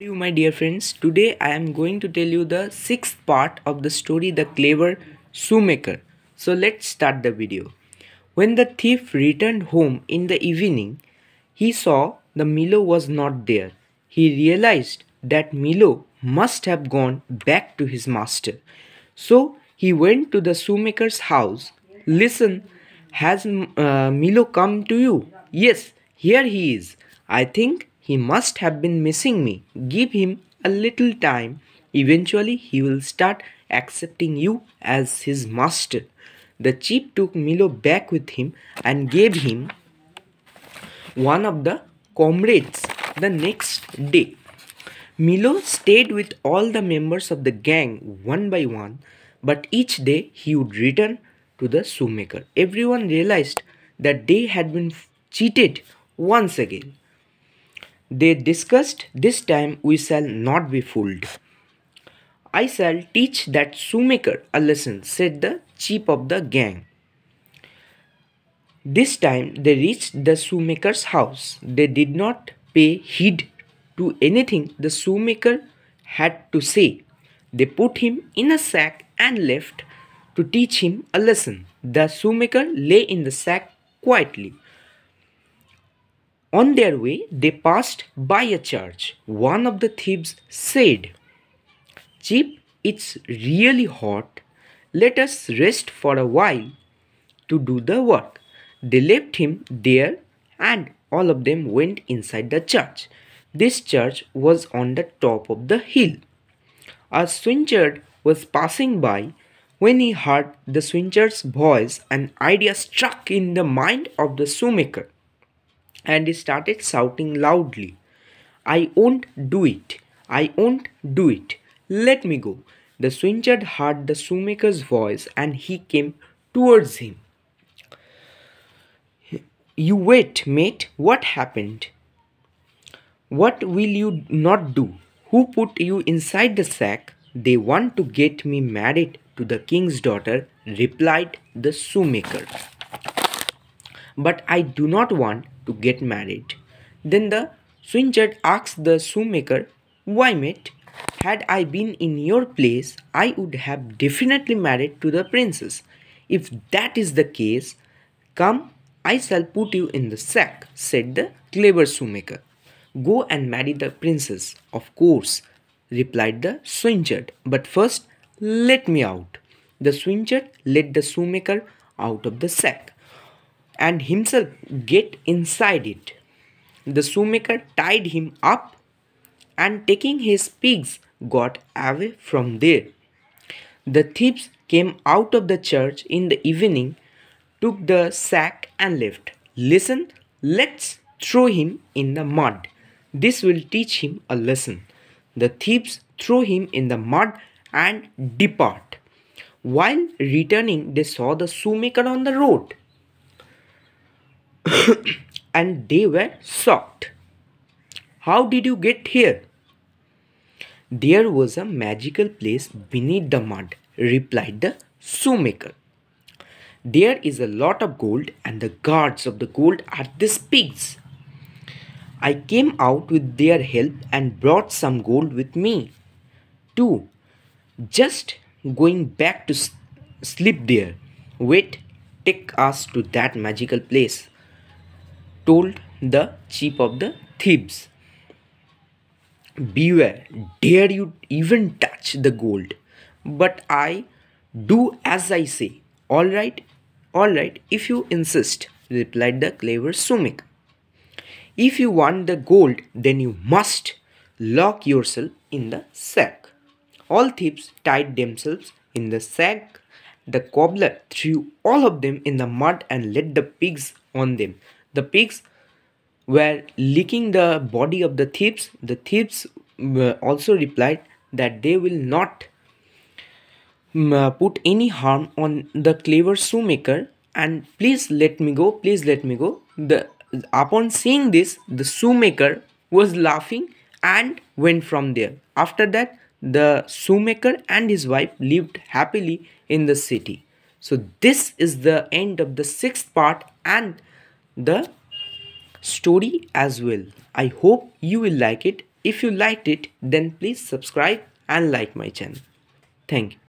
You, my dear friends, today I am going to tell you the sixth part of the story The Clever Shoemaker. So let's start the video. When the thief returned home in the evening, he saw the Milo was not there. He realized that Milo must have gone back to his master. So he went to the shoemaker's house. Listen, has Milo come to you? Yes, here he is. I think he must have been missing me. Give him a little time. Eventually, he will start accepting you as his master. The chief took Milo back with him and gave him one of the comrades the next day. Milo stayed with all the members of the gang one by one, but each day he would return to the shoemaker. Everyone realized that they had been cheated once again. They discussed, this time we shall not be fooled. I shall teach that shoemaker a lesson, said the chief of the gang. This time they reached the shoemaker's house. They did not pay heed to anything the shoemaker had to say. They put him in a sack and left to teach him a lesson. The shoemaker lay in the sack quietly. On their way, they passed by a church. One of the thieves said, "Chief, it's really hot. Let us rest for a while to do the work." They left him there and all of them went inside the church. This church was on the top of the hill. A swineherd was passing by. When he heard the swineherd's voice, an idea struck in the mind of the shoemaker and he started shouting loudly, "I won't do it. I won't do it. Let me go." The swineherd heard the shoemaker's voice and he came towards him. "You wait, mate. What happened? What will you not do? Who put you inside the sack?" "They want to get me married to the king's daughter," replied the shoemaker. "But I do not want to get married." Then the swineherd asked the shoemaker, "Why, mate? Had I been in your place, I would have definitely married to the princess. If that is the case, come, I shall put you in the sack," said the clever shoemaker. "Go and marry the princess, of course," replied the swineherd. "But first, let me out." The swineherd let the shoemaker out of the sack and himself get inside it. The shoemaker tied him up and taking his pigs got away from there. The thieves came out of the church in the evening, took the sack and left. "Listen, let's throw him in the mud. This will teach him a lesson." The thieves threw him in the mud and depart. While returning, they saw the shoemaker on the road and they were shocked. "How did you get here?" "There was a magical place beneath the mud," replied the shoemaker. "There is a lot of gold and the guards of the gold are these pigs. I came out with their help and brought some gold with me too. Just going back to sleep there." "Wait, take us to that magical place," told the chief of the thieves. "Beware, dare you even touch the gold." "But I do as I say." All right, if you insist," replied the clever shoemaker. "If you want the gold, then you must lock yourself in the sack." All thieves tied themselves in the sack. The cobbler threw all of them in the mud and let the pigs on them. The pigs were licking the body of the thieves. The thieves also replied that they will not put any harm on the clever shoemaker and please let me go, please let me go. Upon seeing this, the shoemaker was laughing and went from there. After that, the shoemaker and his wife lived happily in the city. So this is the end of the sixth part and the story as well. I hope you will like it. If you liked it, then please subscribe and like my channel. Thank you.